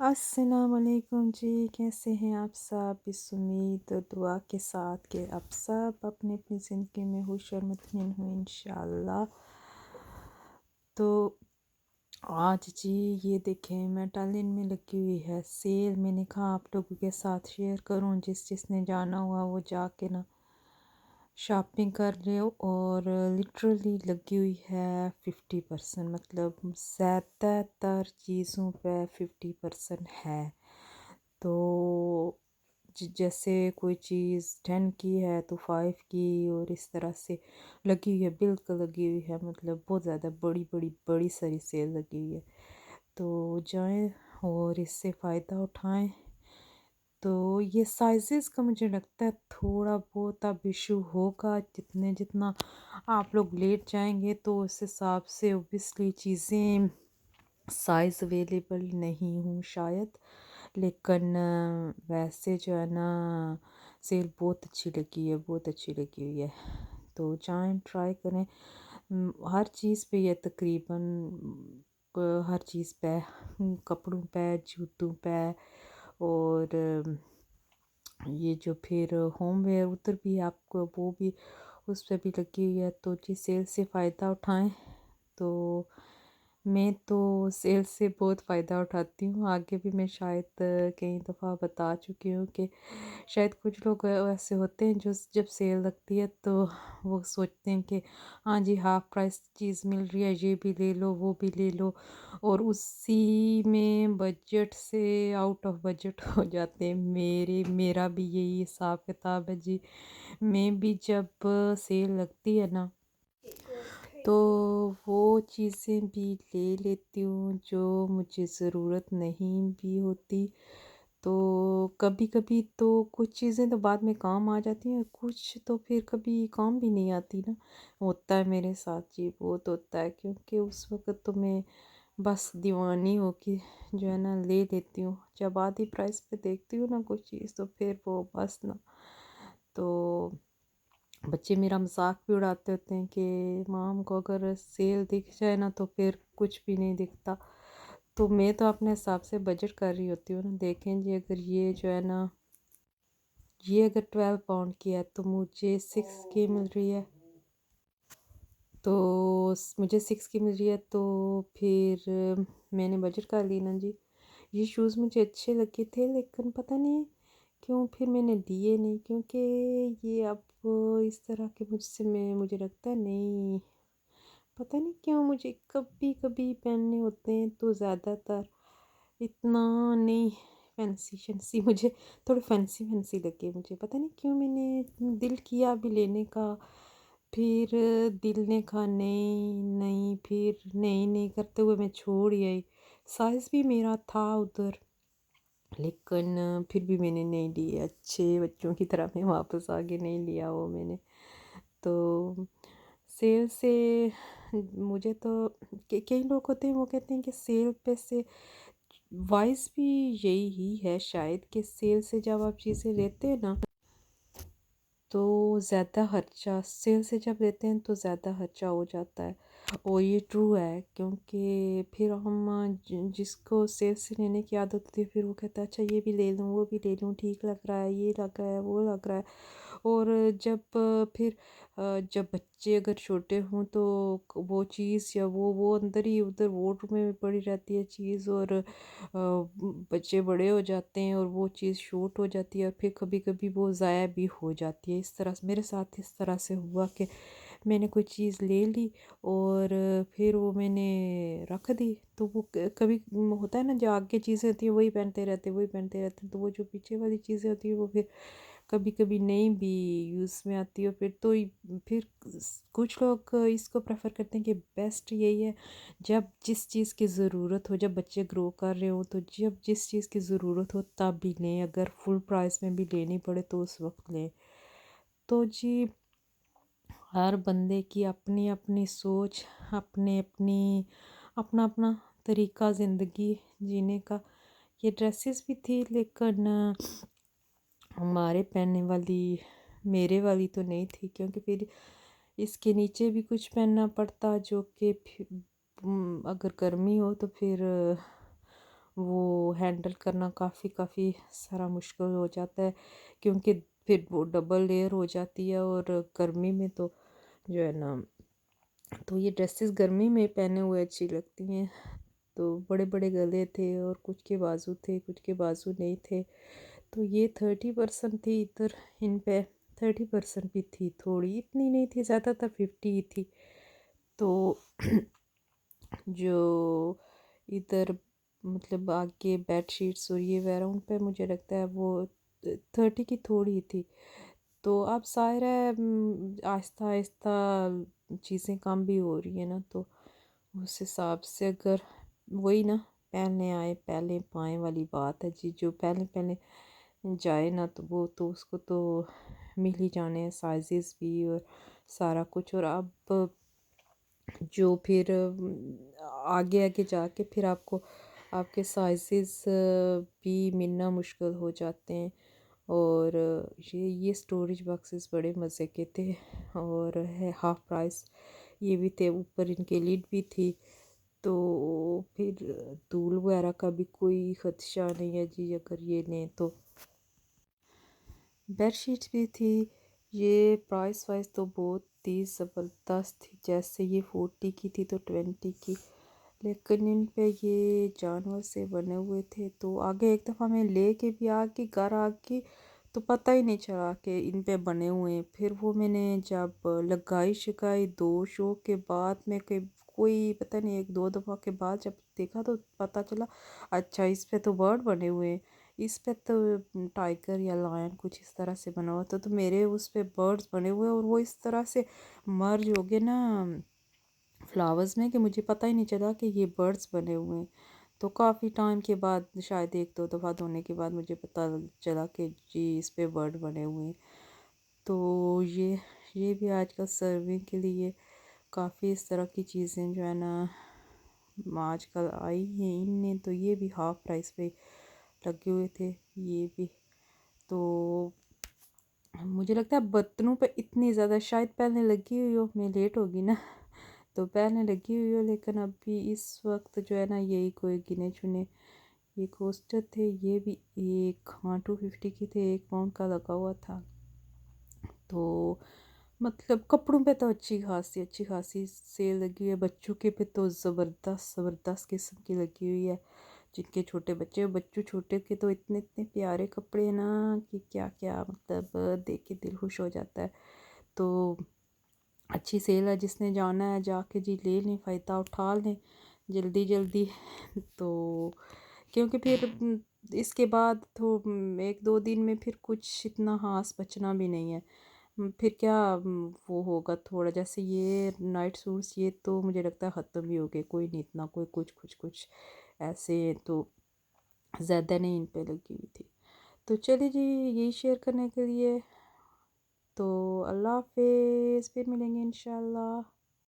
अस्सलाम वालेकुम जी। कैसे हैं आप सब? इस उम्मीद और दुआ के साथ कि आप सब अपनी अपनी ज़िंदगी में खुश और मुतमिन हो इंशाल्लाह। तो आज जी ये देखें मेटालिन में लगी हुई है सेल। मैंने कहा आप लोगों के साथ शेयर करूं, जिसने जाना हुआ वो जाके ना शॉपिंग कर रहे हो। और लिटरली लगी हुई है 50%, मतलब ज़्यादातर चीज़ों पे 50% है। तो जैसे कोई चीज़ 10 की है तो 5 की, और इस तरह से लगी हुई है, बिल्कुल लगी हुई है, मतलब बहुत ज़्यादा बड़ी बड़ी बड़ी सारी सेल लगी हुई है। तो जाएं और इससे फ़ायदा उठाएं। तो ये साइज़ेस का मुझे लगता है थोड़ा बहुत अब इशू होगा, जितना आप लोग लेट जाएंगे तो उस हिसाब से ओबियसली चीज़ें साइज़ अवेलेबल नहीं हूँ शायद। लेकिन वैसे जो है ना सेल बहुत अच्छी लगी है, बहुत अच्छी लगी हुई है। तो जाएं ट्राई करें। हर चीज़ पे ये तकरीबन हर चीज़ पे, कपड़ों पे, जूतों पे, और ये जो फिर होमवेयर उधर भी आपको वो भी उस पर भी लगी हुई है। तो जी सेल से फ़ायदा उठाएं। तो मैं तो सेल से बहुत फ़ायदा उठाती हूँ। आगे भी मैं शायद कई दफ़ा बता चुकी हूँ कि शायद कुछ लोग ऐसे होते हैं जो जब सेल लगती है तो वो सोचते हैं कि हाँ जी हाफ प्राइस चीज़ मिल रही है, ये भी ले लो वो भी ले लो, और उसी में बजट से आउट ऑफ बजट हो जाते हैं। मेरा भी यही हिसाब किताब है जी। मैं भी जब सेल लगती है ना तो वो चीज़ें भी ले लेती हूँ जो मुझे ज़रूरत नहीं भी होती। तो कभी कभी तो कुछ चीज़ें तो बाद में काम आ जाती हैं, कुछ तो फिर कभी काम भी नहीं आती ना। होता है मेरे साथ जी, बहुत होता है, क्योंकि उस वक़्त तो मैं बस दीवानी हो के जो है ना ले लेती हूँ। जब आधी प्राइस पे देखती हूँ ना कुछ चीज़ तो फिर वो बस ना। तो बच्चे मेरा मजाक भी उड़ाते होते हैं कि माम को अगर सेल दिख जाए ना तो फिर कुछ भी नहीं दिखता। तो मैं तो अपने हिसाब से बजट कर रही होती हूँ ना। देखें जी, अगर ये जो है ना ये अगर 12 पाउंड की है तो मुझे 6 की मिल रही है। तो मुझे 6 की मिल रही है तो फिर मैंने बजट कर ली ना जी। ये शूज़ मुझे अच्छे लगे थे, लेकिन पता नहीं क्यों फिर मैंने लिए नहीं, क्योंकि ये अब इस तरह के मुझे लगता है नहीं, पता नहीं क्यों मुझे कभी कभी पहनने होते हैं तो ज़्यादातर इतना नहीं। फैंसी फैंसी मुझे थोड़े फैंसी फैंसी लगे, मुझे पता नहीं क्यों मैंने दिल किया अभी लेने का, फिर दिल ने कहा नहीं नहीं, फिर नहीं नहीं करते हुए मैं छोड़ ही आई। साइज़ भी मेरा था उधर, लेकिन फिर भी मैंने नहीं लिया। अच्छे बच्चों की तरह मैं वापस आके नहीं लिया वो मैंने। तो सेल से मुझे तो कई लोग होते हैं वो कहते हैं कि सेल पे से वाइस भी यही ही है शायद, कि सेल से जब आप चीज़ें लेते हैं ना तो ज़्यादा खर्चा, सेल से जब लेते हैं तो ज़्यादा खर्चा हो जाता है। और ये ट्रू है, क्योंकि फिर हम जिसको सेल से लेने की आदत होती है फिर वो कहता है अच्छा ये भी ले लूँ वो भी ले लूँ, ठीक लग रहा है, ये लग रहा है वो लग रहा है। और जब फिर जब बच्चे अगर छोटे हों तो वो चीज़ या वो अंदर ही उधर वॉर्डरोब में पड़ी रहती है चीज़, और बच्चे बड़े हो जाते हैं और वो चीज़ शॉर्ट हो जाती है और फिर कभी कभी वो ज़ाया भी हो जाती है। इस तरह से मेरे साथ इस तरह से हुआ कि मैंने कोई चीज़ ले ली और फिर वो मैंने रख दी। तो वो कभी होता है ना, जो आगे चीज़ें होती हैं वही पहनते रहते वही पहनते रहते हैं, तो वो जो पीछे वाली चीज़ें होती है वो फिर कभी कभी नहीं भी यूज़ में आती है। फिर तो फिर कुछ लोग इसको प्रेफर करते हैं कि बेस्ट यही है जब जिस चीज़ की ज़रूरत हो, जब बच्चे ग्रो कर रहे हो तो जब जिस चीज़ की ज़रूरत हो तब भी लें, अगर फुल प्राइस में भी लेनी पड़े तो उस वक्त लें। तो जी हर बंदे की अपनी अपनी सोच, अपने अपनी अपना अपना तरीका ज़िंदगी जीने का। ये ड्रेसेस भी थी, लेकिन हमारे पहनने वाली मेरे वाली तो नहीं थी, क्योंकि फिर इसके नीचे भी कुछ पहनना पड़ता जो कि अगर गर्मी हो तो फिर वो हैंडल करना काफ़ी सारा मुश्किल हो जाता है, क्योंकि फिर वो डबल लेयर हो जाती है। और गर्मी में तो जो है ना, तो ये ड्रेसेस गर्मी में पहने हुए अच्छी लगती हैं। तो बड़े बड़े गले थे और कुछ के बाजू थे, कुछ के बाजू नहीं थे। तो ये 30% थी इधर इन पे, 30% भी थी, थोड़ी इतनी नहीं थी, ज़्यादातर 50 ही थी। तो जो इधर मतलब आगे बेड शीट्स और ये वगैरह उन पे मुझे लगता है वो 30 की थोड़ी थी। तो अब ज़ाहिर है आहिस्ता आहिस्ता चीज़ें कम भी हो रही हैं ना, तो उस हिसाब से अगर वही ना, पहनने आए पहले पाएँ वाली बात है जी। जो पहले पहले जाए ना, तो वो तो उसको तो मिल ही जाने हैं साइजेस भी और सारा कुछ। और अब जो फिर आगे आगे जाके फिर आपको आपके साइजेस भी मिलना मुश्किल हो जाते हैं। और ये स्टोरेज बॉक्सेस बड़े मज़े के थे और है हाफ प्राइस ये भी थे, ऊपर इनके लिड भी थी। तो फिर धूल वगैरह का भी कोई खदशा नहीं है जी अगर ये लें तो। बेडशीट्स भी थी, ये प्राइस वाइज तो बहुत ही ज़बरदस्त थी। जैसे ये 40 की थी तो 20 की, लेकिन इन पे ये जानवर से बने हुए थे। तो आगे एक दफ़ा मैं ले के भी आ गई, घर आ गई, तो पता ही नहीं चला कि इन पे बने हुए हैं। फिर वो मैंने जब लगाई शिकाई 2 शो के बाद में कोई पता नहीं 1-2 दफ़ा के बाद जब देखा तो पता चला अच्छा इस पे तो बर्ड बने हुए हैं, इस पे तो टाइगर या लायन कुछ इस तरह से बना हुआ था। तो मेरे उस पे बर्ड्स बने हुए और वो इस तरह से मर्ज हो गए ना फ्लावर्स में कि मुझे पता ही नहीं चला कि ये बर्ड्स बने हुए हैं। तो काफ़ी टाइम के बाद शायद 1-2 दफ़ा धोने के बाद मुझे पता चला कि जी इस पे बर्ड बने हुए हैं। तो ये भी आजकल सर्विंग के लिए काफ़ी इस तरह की चीज़ें जो है ना आजकल आई हैं इनने। तो ये भी हाफ प्राइस पे लगे हुए थे ये भी। तो मुझे लगता है बर्तनों पे इतनी ज़्यादा शायद पहले लगी हुई हो, मैं लेट होगी ना तो पहले लगी हुई हो, लेकिन अभी इस वक्त जो है ना यही कोई गिने चुने ये कोस्टर थे। ये भी एक, हाँ, 250 की थे, 1 पाउंड का लगा हुआ था। तो मतलब कपड़ों पे तो अच्छी खासी सेल लगी हुई है। बच्चों के पे तो ज़बरदस्त ज़बरदस्त किस्म की लगी हुई है। जिनके छोटे बच्चे, बच्चों छोटे के तो इतने इतने प्यारे कपड़े हैं ना कि क्या क्या, मतलब देख के दिल खुश हो जाता है। तो अच्छी सेल है, जिसने जाना है जाके जी ले लें, फ़ायदा उठा लें जल्दी जल्दी तो क्योंकि फिर इसके बाद तो 1-2 दिन में फिर कुछ इतना खास बचना भी नहीं है। फिर क्या वो होगा थोड़ा, जैसे ये नाइट सूट्स ये तो मुझे लगता है ख़त्म ही हो गए, कोई नहीं इतना, कोई कुछ कुछ कुछ ऐसे तो ज़्यादा नहीं इन पे लगी हुई थी। तो चलिए जी, यही शेयर करने के लिए। तो अल्लाह हाफ़िज़, फिर मिलेंगे इंशाल्लाह।